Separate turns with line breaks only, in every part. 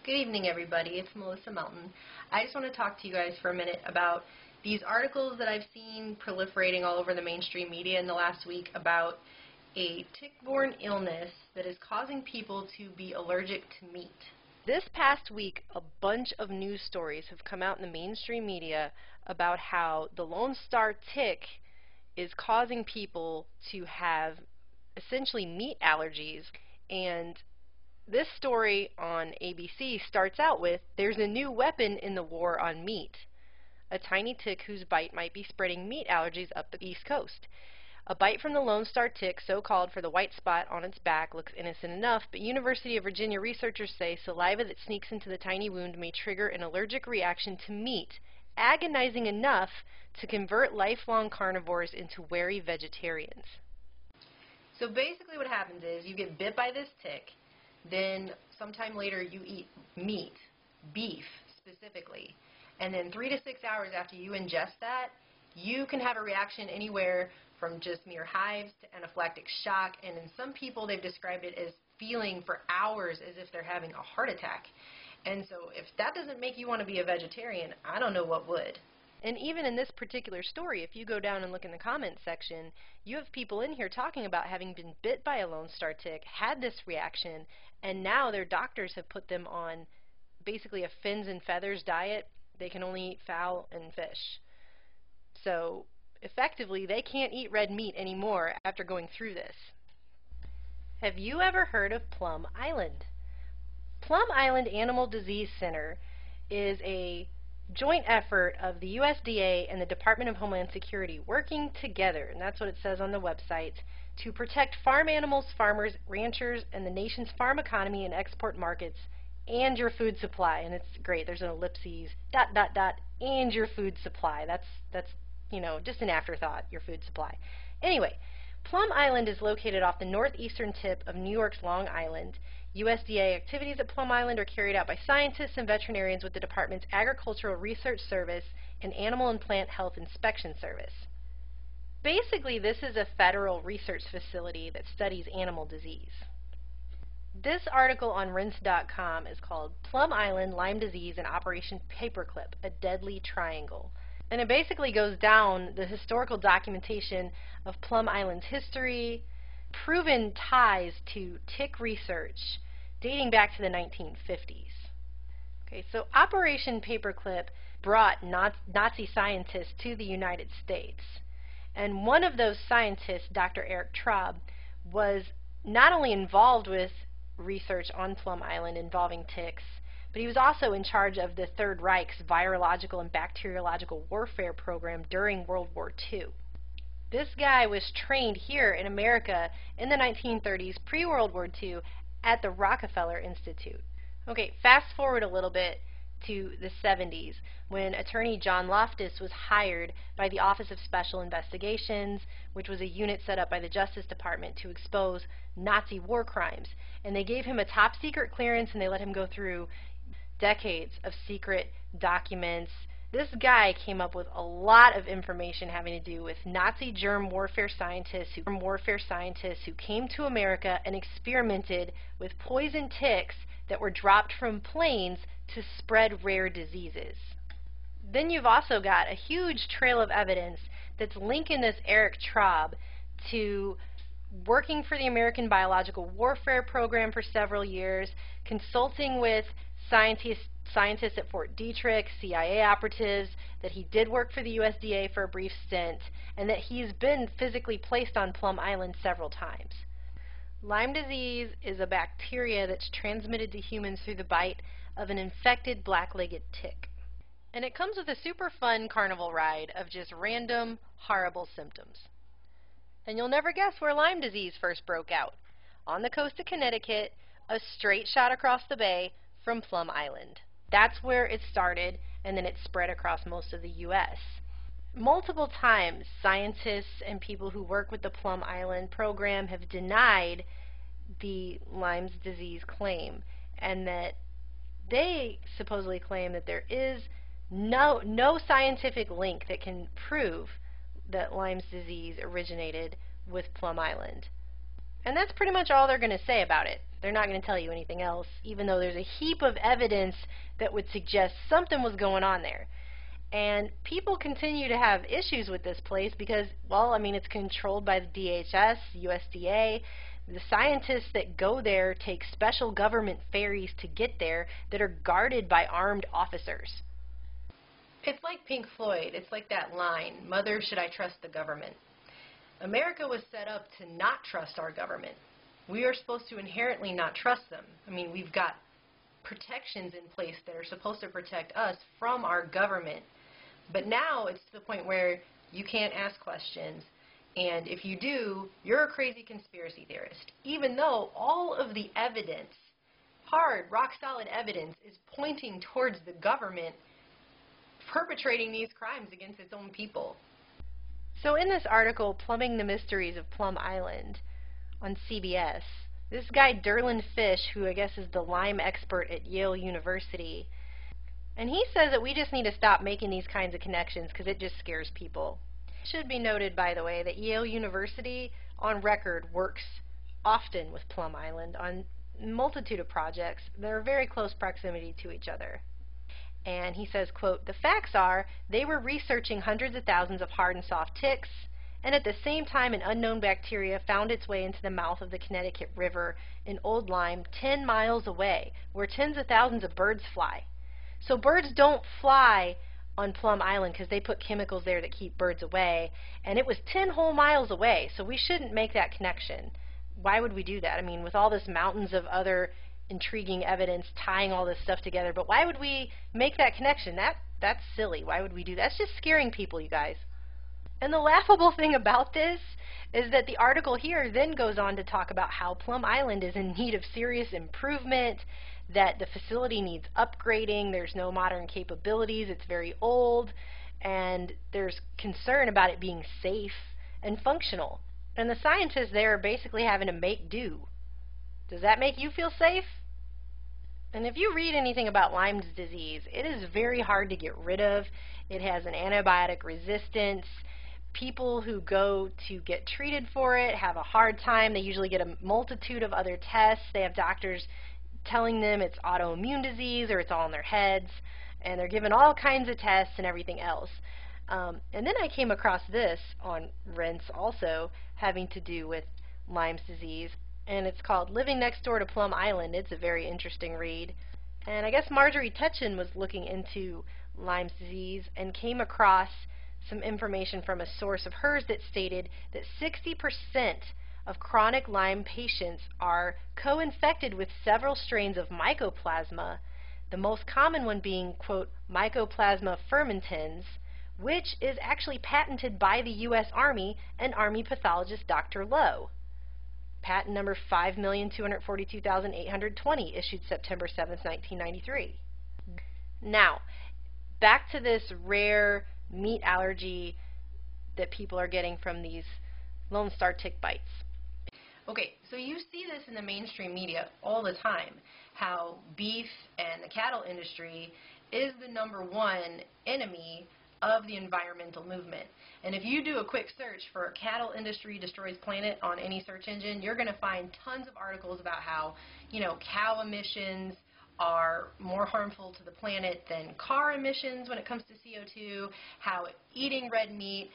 Good evening, everybody. It's Melissa Melton. I just want to talk to you guys for a minute about these articles that I've seen proliferating all over the mainstream media in the last week about a tick-borne illness that is causing people to be allergic to meat. This past week, a bunch of news stories have come out in the mainstream media about how the Lone Star tick is causing people to have essentially meat allergies. And this story on ABC starts out with, "There's a new weapon in the war on meat. A tiny tick whose bite might be spreading meat allergies up the East Coast. A bite from the Lone Star tick, so called for the white spot on its back, looks innocent enough, but University of Virginia researchers say saliva that sneaks into the tiny wound may trigger an allergic reaction to meat, agonizing enough to convert lifelong carnivores into wary vegetarians." So basically what happens is you get bit by this tick, then sometime later you eat meat, beef specifically, and then 3 to 6 hours after you ingest that, you can have a reaction anywhere from just mere hives to anaphylactic shock, and in some people they've described it as feeling for hours as if they're having a heart attack. And so if that doesn't make you want to be a vegetarian, I don't know what would. And even in this particular story, if you go down and look in the comments section, you have people in here talking about having been bit by a Lone Star tick, had this reaction, and now their doctors have put them on basically a fins and feathers diet. They can only eat fowl and fish. So effectively, they can't eat red meat anymore after going through this. Have you ever heard of Plum Island? Plum Island Animal Disease Center is a joint effort of the USDA and the Department of Homeland Security working together, and that's what it says on the website, to protect farm animals, farmers, ranchers, and the nation's farm economy and export markets, and your food supply. And it's great, there's an ellipses, ... and your food supply. That's you know, just an afterthought, your food supply. Anyway, Plum Island is located off the northeastern tip of New York's Long Island. USDA activities at Plum Island are carried out by scientists and veterinarians with the department's Agricultural Research Service and Animal and Plant Health Inspection Service. Basically, this is a federal research facility that studies animal disease. This article on rinse.com is called Plum Island, Lyme Disease, and Operation Paperclip, a Deadly Triangle. And it basically goes down the historical documentation of Plum Island's history, proven ties to tick research dating back to the 1950s. Okay, so Operation Paperclip brought Nazi scientists to the United States. And one of those scientists, Dr. Eric Traub, was not only involved with research on Plum Island involving ticks, but he was also in charge of the Third Reich's virological and bacteriological warfare program during World War II. This guy was trained here in America in the 1930s, pre-World War II, at the Rockefeller Institute. Okay, fast forward a little bit to the 70s, when attorney John Loftus was hired by the Office of Special Investigations, which was a unit set up by the Justice Department to expose Nazi war crimes. And they gave him a top secret clearance, and they let him go through decades of secret documents. This guy came up with a lot of information having to do with Nazi germ warfare scientists who came to America and experimented with poison ticks that were dropped from planes to spread rare diseases. Then you've also got a huge trail of evidence that's linking this Eric Traub to working for the American Biological Warfare Program for several years, consulting with scientists at Fort Detrick, CIA operatives, that he did work for the USDA for a brief stint, and that he's been physically placed on Plum Island several times. Lyme disease is a bacteria that's transmitted to humans through the bite of an infected black-legged tick. And it comes with a super fun carnival ride of just random, horrible symptoms. And you'll never guess where Lyme disease first broke out. On the coast of Connecticut, a straight shot across the bay from Plum Island. That's where it started, and then it spread across most of the U.S. Multiple times, scientists and people who work with the Plum Island program have denied the Lyme disease claim, and that they supposedly claim that there is no scientific link that can prove that Lyme disease originated with Plum Island. And that's pretty much all they're going to say about it. They're not going to tell you anything else, even though there's a heap of evidence that would suggest something was going on there. And people continue to have issues with this place because, well, I mean, it's controlled by the DHS, USDA. The scientists that go there take special government ferries to get there that are guarded by armed officers. It's like Pink Floyd. It's like that line, "Mother, should I trust the government?" America was set up to not trust our government. We are supposed to inherently not trust them. I mean, we've got protections in place that are supposed to protect us from our government. But now it's to the point where you can't ask questions, and if you do, you're a crazy conspiracy theorist, even though all of the evidence, hard, rock-solid evidence, is pointing towards the government perpetrating these crimes against its own people. So in this article, Plumbing the Mysteries of Plum Island, on CBS, this guy Derlin Fish, who I guess is the Lyme expert at Yale University, and he says that we just need to stop making these kinds of connections because it just scares people. It should be noted, by the way, that Yale University, on record, works often with Plum Island on a multitude of projects that are very close proximity to each other. And he says, quote, "The facts are they were researching hundreds of thousands of hard and soft ticks, and at the same time an unknown bacteria found its way into the mouth of the Connecticut River in Old Lyme 10 miles away, where tens of thousands of birds fly." So birds don't fly on Plum Island because they put chemicals there that keep birds away, and it was 10 whole miles away, so we shouldn't make that connection. Why would we do that? I mean, with all this mountains of other intriguing evidence tying all this stuff together, but why would we make that connection? That's silly. Why would we do that? That's just scaring people, you guys. And the laughable thing about this is that the article here then goes on to talk about how Plum Island is in need of serious improvement, that the facility needs upgrading, there's no modern capabilities, it's very old, and there's concern about it being safe and functional. And the scientists there are basically having to make do. Does that make you feel safe? And if you read anything about Lyme disease, it is very hard to get rid of. It has an antibiotic resistance. People who go to get treated for it have a hard time. They usually get a multitude of other tests. They have doctors telling them it's autoimmune disease or it's all in their heads, and they're given all kinds of tests and everything else. And then I came across this on Rense also, having to do with Lyme's disease, and it's called Living Next Door to Plum Island. It's a very interesting read. And I guess Marjorie Tetchin was looking into Lyme's disease and came across some information from a source of hers that stated that 60% of chronic Lyme patients are co-infected with several strains of mycoplasma, the most common one being, quote, Mycoplasma fermentans, which is actually patented by the U.S. Army and Army pathologist Dr. Lowe. Patent number 5,242,820, issued September 7, 1993. Now, back to this rare meat allergy that people are getting from these Lone Star tick bites. Okay, so you see this in the mainstream media all the time, how beef and the cattle industry is the #1 enemy of the environmental movement. And if you do a quick search for cattle industry destroys planet on any search engine, you're going to find tons of articles about how, cow emissions are more harmful to the planet than car emissions when it comes to CO2, how eating red meat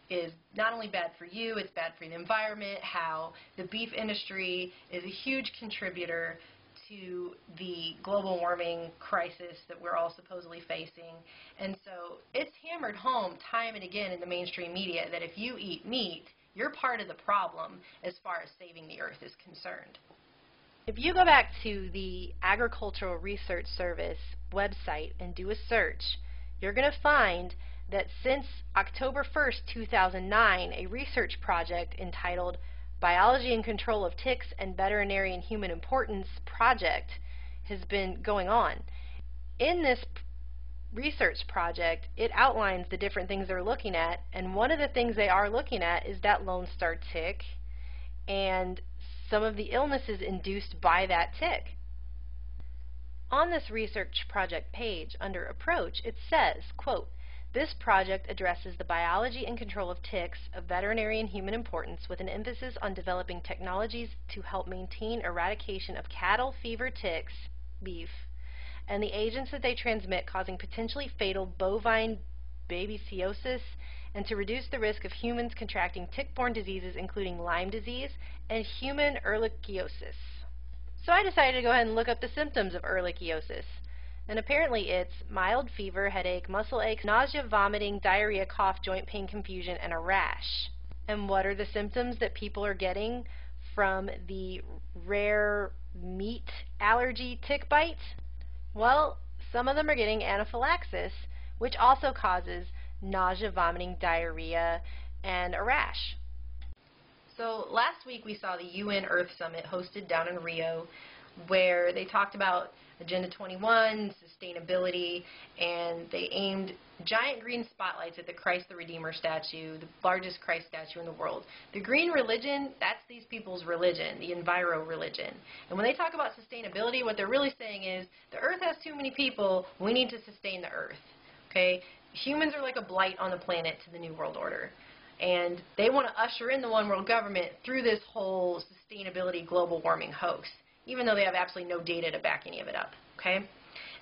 is not only bad for you, it's bad for the environment, how the beef industry is a huge contributor to the global warming crisis that we're all supposedly facing. And so it's hammered home time and again in the mainstream media that if you eat meat, you're part of the problem as far as saving the earth is concerned. If you go back to the Agricultural Research Service website and do a search, you're going to find that since October 1st, 2009, a research project entitled Biology and Control of Ticks and Veterinary and Human Importance project has been going on. In this research project, it outlines the different things they're looking at, and one of the things they are looking at is that Lone Star tick and some of the illnesses induced by that tick. On this research project page, under Approach, it says, quote, This project addresses the biology and control of ticks of veterinary and human importance with an emphasis on developing technologies to help maintain eradication of cattle fever ticks, beef, and the agents that they transmit causing potentially fatal bovine babesiosis, and to reduce the risk of humans contracting tick-borne diseases including Lyme disease and human ehrlichiosis. So I decided to go ahead and look up the symptoms of ehrlichiosis. And apparently it's mild fever, headache, muscle aches, nausea, vomiting, diarrhea, cough, joint pain, confusion, and a rash. And what are the symptoms that people are getting from the rare meat allergy tick bite? Well, some of them are getting anaphylaxis, which also causes nausea, vomiting, diarrhea, and a rash. So last week we saw the UN Earth Summit hosted down in Rio, where they talked about Agenda 21, sustainability, and they aimed giant green spotlights at the Christ the Redeemer statue, the largest Christ statue in the world. The green religion, that's these people's religion, the enviro religion. And when they talk about sustainability, what they're really saying is the earth has too many people, we need to sustain the earth. Okay? Humans are like a blight on the planet to the New World Order. And they want to usher in the one world government through this whole sustainability global warming hoax, even though they have absolutely no data to back any of it up, okay?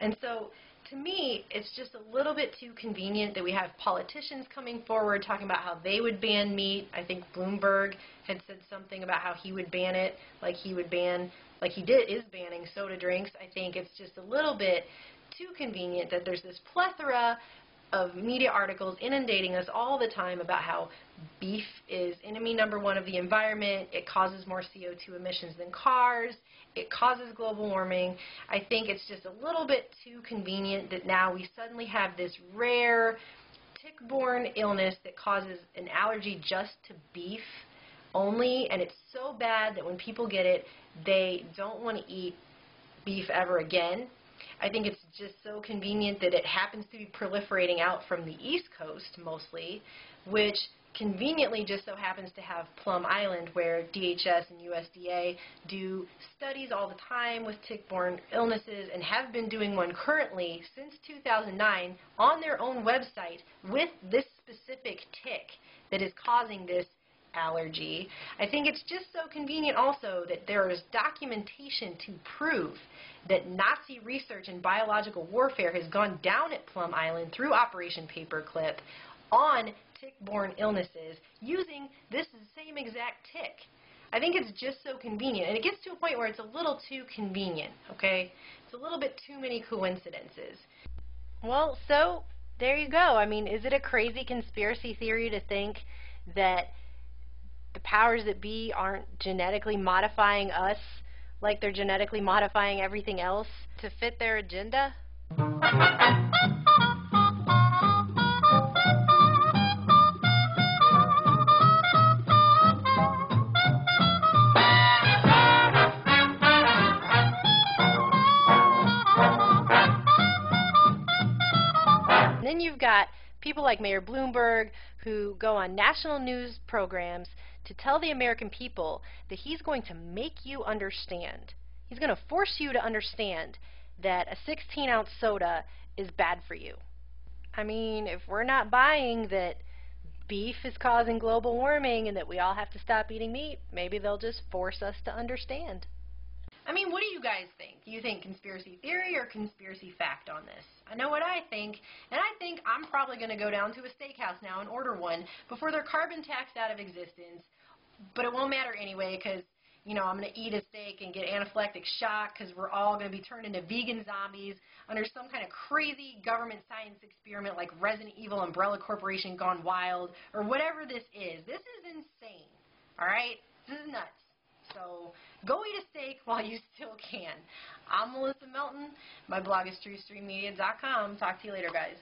And so, to me, it's just a little bit too convenient that we have politicians coming forward talking about how they would ban meat. I think Bloomberg had said something about how he would ban it, like he would ban, like he is banning soda drinks. I think it's just a little bit too convenient that there's this plethora of media articles inundating us all the time about how beef is enemy number one of the environment, it causes more CO2 emissions than cars, it causes global warming. I think it's just a little bit too convenient that now we suddenly have this rare tick-borne illness that causes an allergy just to beef only, and it's so bad that when people get it, they don't want to eat beef ever again. I think it's just so convenient that it happens to be proliferating out from the East Coast mostly, which conveniently just so happens to have Plum Island, where DHS and USDA do studies all the time with tick-borne illnesses and have been doing one currently since 2009 on their own website with this specific tick that is causing this allergy. I think it's just so convenient also that there is documentation to prove that Nazi research in biological warfare has gone down at Plum Island through Operation Paperclip on tick-borne illnesses using this same exact tick. I think it's just so convenient, and it gets to a point where it's a little too convenient, okay? It's a little bit too many coincidences. Well, so there you go. I mean, is it a crazy conspiracy theory to think that the powers that be aren't genetically modifying us like they're genetically modifying everything else to fit their agenda? And then you've got people like Mayor Bloomberg who go on national news programs to tell the American people that he's going to make you understand. He's going to force you to understand that a 16-ounce soda is bad for you. I mean, if we're not buying that beef is causing global warming and that we all have to stop eating meat, maybe they'll just force us to understand. I mean, what do you guys think? Do you think conspiracy theory or conspiracy fact on this? I know what I think, and I think I'm probably going to go down to a steakhouse now and order one before they're carbon taxed out of existence, but it won't matter anyway because, you know, I'm going to eat a steak and get anaphylactic shock because we're all going to be turned into vegan zombies under some kind of crazy government science experiment like Resident Evil Umbrella Corporation gone wild or whatever this is. This is insane, all right? This is nuts. So go eat a steak while you still can. I'm Melissa Melton. My blog is TrueStreamMedia.com. Talk to you later, guys.